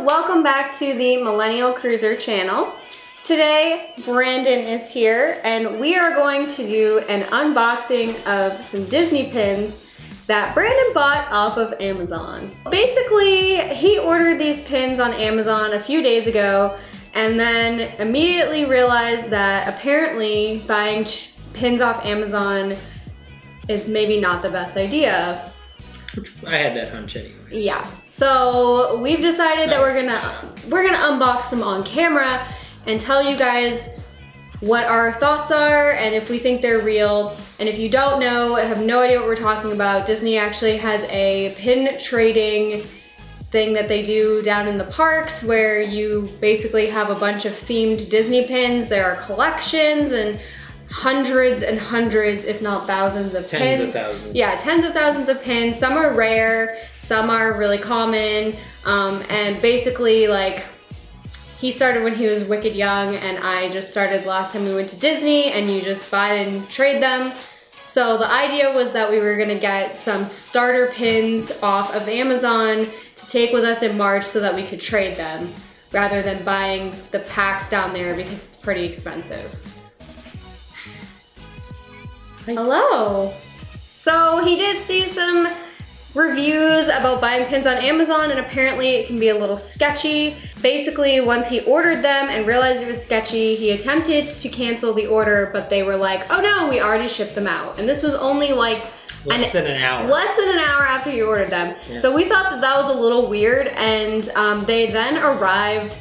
welcome back to the Millennial Cruiser channel. Today, Brandon is here and we are going to do an unboxing of some Disney pins that Brandon bought off of Amazon. Basically, he ordered these pins on Amazon a few days ago and then immediately realized that apparently buying pins off Amazon is maybe not the best idea. I had that hunch anyway. Yeah, so we've decided that we're gonna unbox them on camera and tell you guys what our thoughts are and if we think they're real. And if you don't know, have no idea what we're talking about, Disney actually has a pin trading thing that they do down in the parks where you basically have a bunch of themed Disney pins. There are collections and hundreds and hundreds, if not thousands of pins. Tens of thousands. Yeah, tens of thousands of pins. Some are rare, some are really common. And basically, like, he started when he was wicked young and I just started last time we went to Disney, and you just buy and trade them. So the idea was that we were gonna get some starter pins off of Amazon to take with us in March so that we could trade them rather than buying the packs down there because it's pretty expensive. Hello. So he did see some reviews about buying pins on Amazon and apparently it can be a little sketchy. Basically, once he ordered them and realized it was sketchy, he attempted to cancel the order, but they were like, oh no, we already shipped them out. And this was only like less than an hour. Less than an hour after he ordered them. Yeah. So we thought that that was a little weird, and they then arrived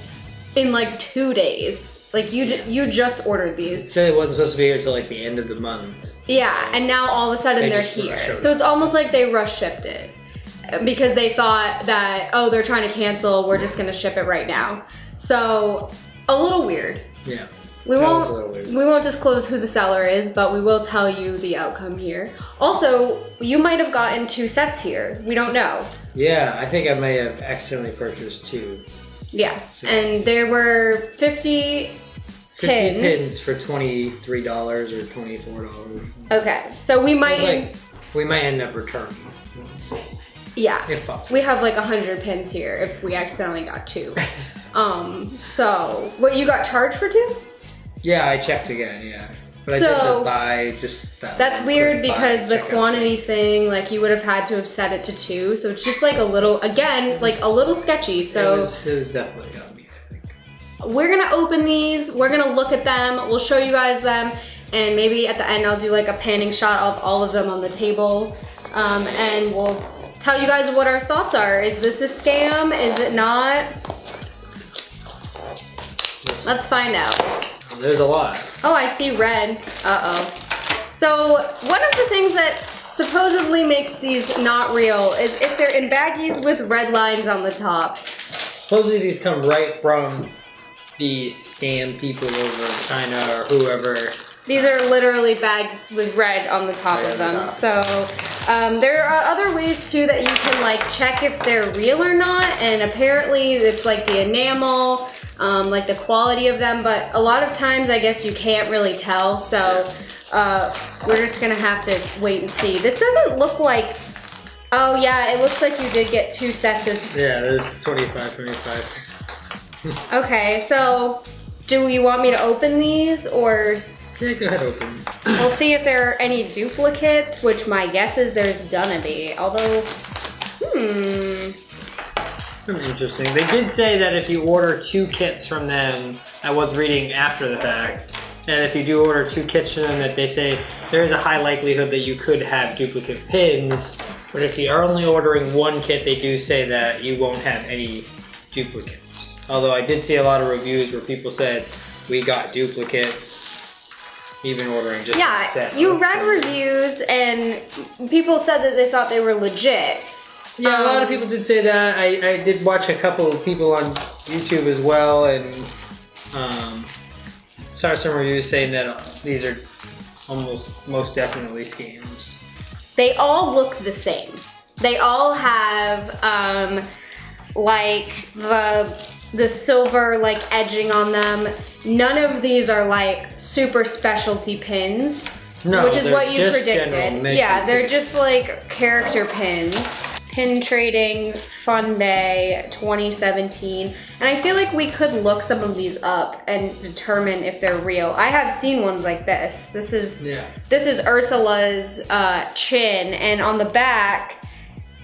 in like 2 days. Like you just ordered these. It said it wasn't supposed to be here until like the end of the month. Yeah, and now all of a sudden they're here. So it's almost like they rush shipped it because they thought that, oh, they're trying to cancel, we're just gonna ship it right now. So a little weird. Yeah. We won't disclose who the seller is, but we will tell you the outcome here. Also, you might have gotten 2 sets here. We don't know. Yeah, I think I may have accidentally purchased 2. Yeah, and there were 50 pins for $23 or $24. Okay, so we might end up returning. Yeah, if possible. We have like 100 pins here if we accidentally got 2. So what, you got charged for 2? Yeah, I checked again. Yeah, but I did buy just that. That's weird because the quantity thing, like you would have had to have set it to 2, so it's just like a little, again, like a little sketchy. So it was definitely on me, I think. We're gonna open these, we're gonna look at them, we'll show you guys them, and maybe at the end I'll do like a panning shot of all of them on the table, and we'll tell you guys what our thoughts are. Is this a scam? Is it not? Let's find out. There's a lot. Oh, I see red. Uh-oh. So one of the things that supposedly makes these not real is if they're in baggies with red lines on the top. Supposedly these come right from the scam people over in China or whoever. These are literally bags with red on the top of them. So there are other ways too that you can like check if they're real or not, and apparently it's like the enamel, like the quality of them, but a lot of times I guess you can't really tell, so we're just gonna have to wait and see. This doesn't look like, oh yeah, it looks like you did get 2 sets of. Yeah, there's 25. Okay, so do you want me to open these or? Yeah, go ahead, open. We'll see if there are any duplicates, which my guess is there's gonna be, although, Some interesting. They did say that if you order 2 kits from them, I was reading after the fact, and if you do order 2 kits from them, that they say there is a high likelihood that you could have duplicate pins, but if you are only ordering 1 kit, they do say that you won't have any duplicates. Although I did see a lot of reviews where people said, we got duplicates, even ordering just one set. Yeah, you read reviews and people said that they thought they were legit. Yeah, a lot of people did say that. I did watch a couple of people on YouTube as well, and saw some reviews saying that these are most definitely scams. They all look the same. They all have like the silver like edging on them. None of these are like super specialty pins, which is what you predicted. Yeah, they're just like character pins. Pin Trading Fun Day 2017. And I feel like we could look some of these up and determine if they're real. I have seen ones like this. This is Ursula's chin, and on the back,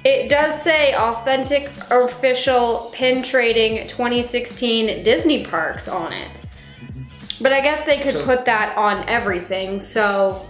it does say authentic official pin trading 2016 Disney parks on it. But I guess they could put that on everything, so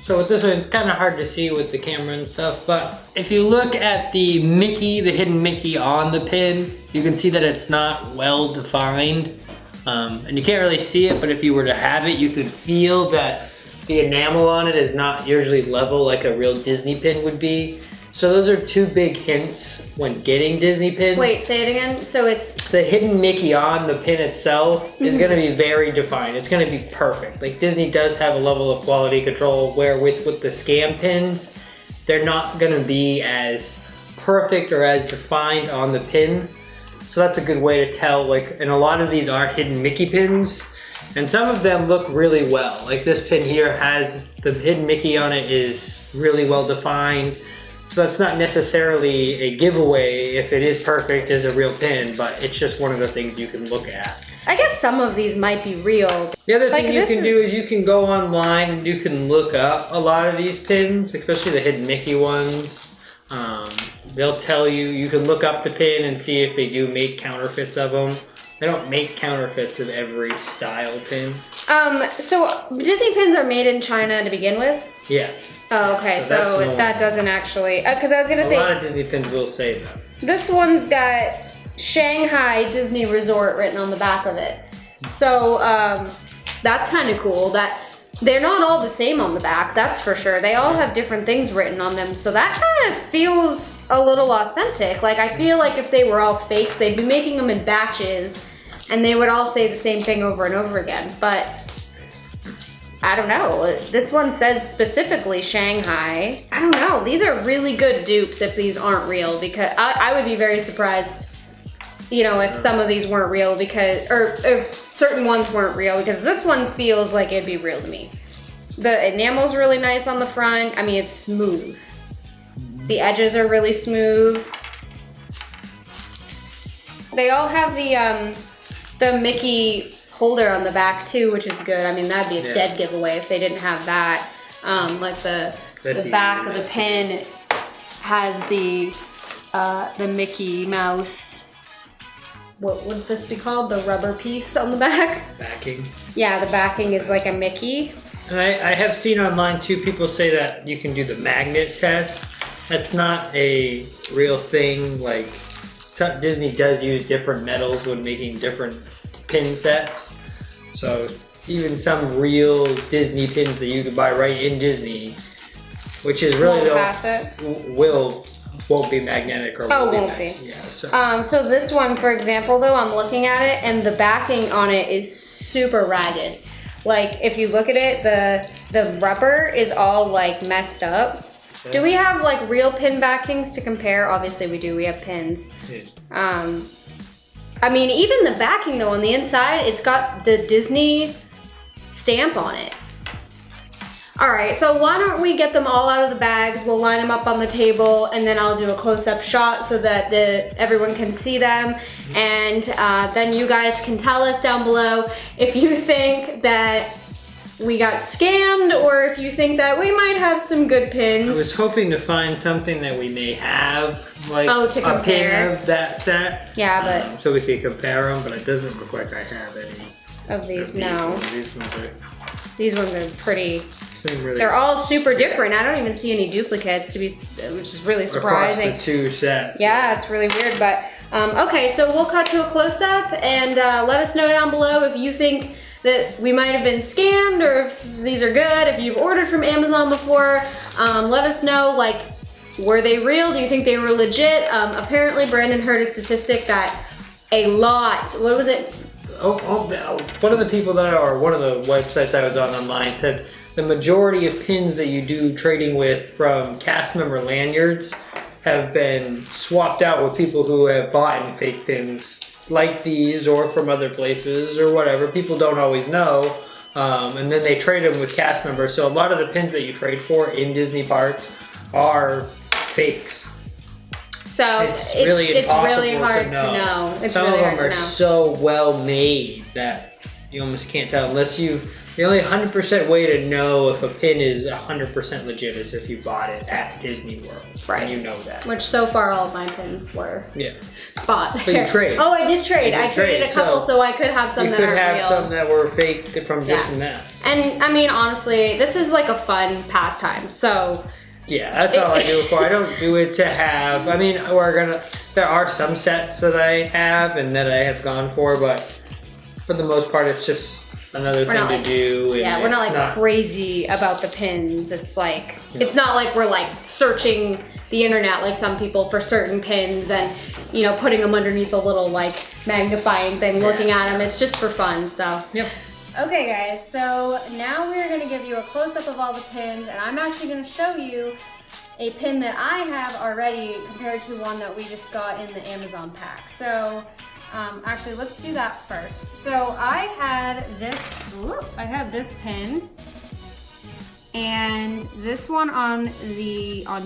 with this one, it's kind of hard to see with the camera and stuff, but if you look at the Mickey, the hidden Mickey on the pin, you can see that it's not well defined. And you can't really see it, but if you were to have it, you could feel that the enamel on it is not usually level like a real Disney pin would be. So those are two big hints when getting Disney pins. Wait, say it again. So it's the hidden Mickey on the pin itself is going to be very defined. It's going to be perfect. Like Disney does have a level of quality control where with the scam pins, they're not going to be as perfect or as defined on the pin. So that's a good way to tell. Like, and a lot of these are hidden Mickey pins, and some of them look really well. Like this pin here has the hidden Mickey on it is really well defined. So that's not necessarily a giveaway if it is perfect as a real pin, but it's just one of the things you can look at. I guess some of these might be real. The other thing you can do is you can go online and you can look up a lot of these pins, especially the hidden Mickey ones. They'll tell you, you can look up the pin and see if they do make counterfeits of them. They don't make counterfeits of every style pin. So Disney pins are made in China to begin with? Yes. Oh, okay, so that doesn't actually, because I was gonna say. A lot of Disney pins will say that. This one's got Shanghai Disney Resort written on the back of it. So that's kind of cool. That they're not all the same on the back, that's for sure. They all have different things written on them, so that kind of feels a little authentic. Like I feel like if they were all fakes, they'd be making them in batches, and they would all say the same thing over and over again. But I don't know. This one says specifically Shanghai. I don't know. These are really good dupes if these aren't real, because I would be very surprised, you know, if some of these weren't real, because, or if certain ones weren't real, because this one feels like it'd be real to me. The enamel's really nice on the front. I mean, it's smooth. The edges are really smooth. They all have the Mickey holder on the back too, which is good. I mean, that'd be a dead giveaway if they didn't have that. Like the back of the pin has the Mickey Mouse. What would this be called? The rubber piece on the back? Backing. Yeah, the backing is like a Mickey. And I have seen online too, people say that you can do the magnet test. That's not a real thing. Like Disney does use different metals when making different pin sets. So even some real Disney pins that you can buy right in Disney, which is really won't be magnetic or won't be. Yeah. So this one, for example, though, I'm looking at it and the backing on it is super ragged. Like if you look at it, the rubber is all like messed up. Okay. Do we have like real pin backings to compare? Obviously we do. We have pins. Yeah. I mean, even the backing though, on the inside, it's got the Disney stamp on it. All right, so why don't we get them all out of the bags, we'll line them up on the table, and then I'll do a close-up shot so that everyone can see them, and then you guys can tell us down below if you think that we got scammed or if you think that we might have some good pins. I was hoping to find something that we may have, like to a pin of that set. Yeah, but so we can compare them, but it doesn't look like I have any of these. No. These ones are pretty. Really they're all super different. I don't even see any duplicates, which is really surprising. Across the two sets. Yeah, it's really weird, but okay, so we'll cut to a close-up and let us know down below if you think that we might have been scammed or if these are good. If you've ordered from Amazon before, let us know, like, were they real? Do you think they were legit? Apparently, Brandon heard a statistic that a lot, what was it? One of the people one of the websites I was on online said the majority of pins that you do trading with from cast member lanyards have been swapped out with people who have bought fake pins like these or from other places or whatever. People don't always know, and then they trade them with cast members. So a lot of the pins that you trade for in Disney parks are fakes. So it's really hard to know. It's Some really of hard them to are know. so well made that you almost can't tell unless the only 100% way to know if a pin is 100% legit is if you bought it at Disney World. Right. And you know that. Which so far all of my pins were bought there. But you trade. Oh, I did trade. I traded a couple so I could have some that are real. You could have some that were fake from this and that. So. And I mean, honestly, this is like a fun pastime. So yeah, that's all I do it for. I don't do it to have. I mean, there are some sets that I have and that I have gone for, but for the most part, it's just another thing to do. Yeah, we're not like crazy about the pins. It's like, it's not like we're like searching the internet like some people for certain pins and, you know, putting them underneath a little like magnifying thing, looking at them. It's just for fun, so. Yep. Okay guys, so now we're gonna give you a close-up of all the pins, and I'm actually gonna show you a pin that I have already compared to one that we just got in the Amazon pack. So actually, let's do that first. So I had this pin, and this one on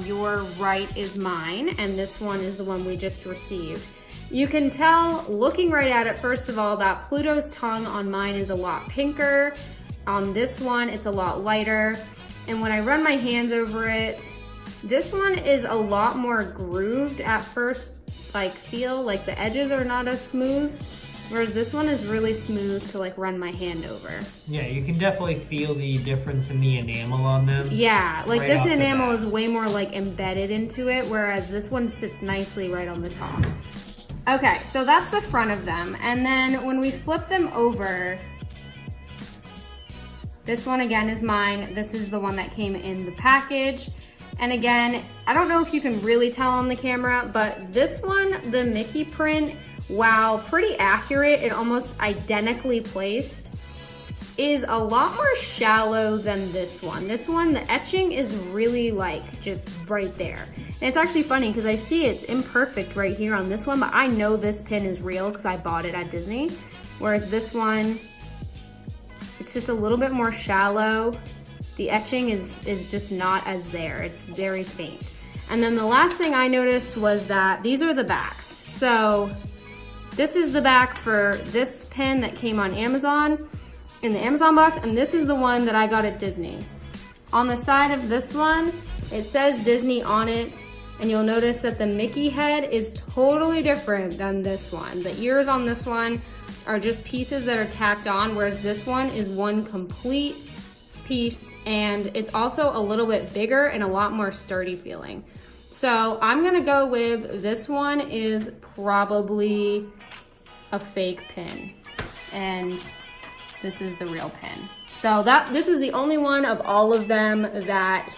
your right is mine, and this one is the one we just received. You can tell, looking right at it, first of all, that Pluto's tongue on mine is a lot pinker. On this one, it's a lot lighter. And when I run my hands over it, this one is a lot more grooved at first, feel like the edges are not as smooth. Whereas this one is really smooth to like run my hand over. Yeah, you can definitely feel the difference in the enamel on them. Yeah, like right this enamel is way more like embedded into it, whereas this one sits nicely right on the top. Okay, so that's the front of them. And then when we flip them over, this one again is mine. This is the one that came in the package. And again, I don't know if you can really tell on the camera, but this one, the Mickey print, while pretty accurate and almost identically placed, is a lot more shallow than this one. This one, the etching is really like just right there. And it's actually funny because I see it's imperfect right here on this one, but I know this pin is real because I bought it at Disney. Whereas this one, it's just a little bit more shallow. The etching is just not as there. It's very faint. And then the last thing I noticed was that these are the backs. So this is the back for this pin that came on Amazon in the Amazon box, and this is the one that I got at Disney. On the side of this one, it says Disney on it, and you'll notice that the Mickey head is totally different than this one. The ears on this one are just pieces that are tacked on, whereas this one is one complete piece, and it's also a little bit bigger and a lot more sturdy feeling. So I'm gonna go with this one is probably a fake pin, and this is the real pin. So this was the only one of all of them that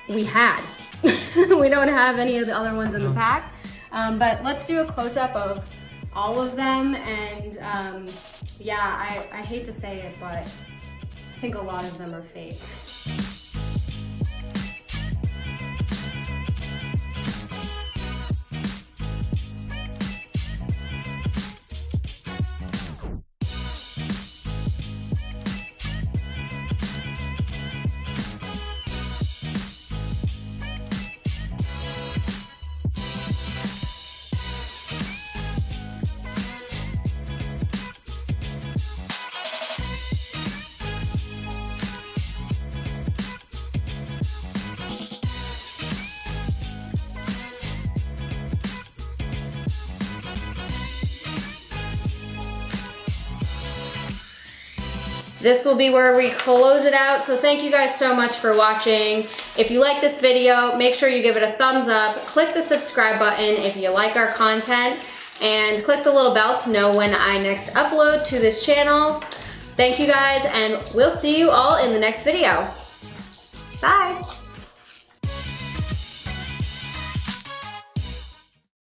we had. We don't have any of the other ones in the pack, but let's do a close-up of all of them. And yeah, I hate to say it, but I think a lot of them are fake. This will be where we close it out. So thank you guys so much for watching. If you like this video, make sure you give it a thumbs up. Click the subscribe button if you like our content, and click the little bell to know when I next upload to this channel. Thank you guys, and we'll see you all in the next video. Bye.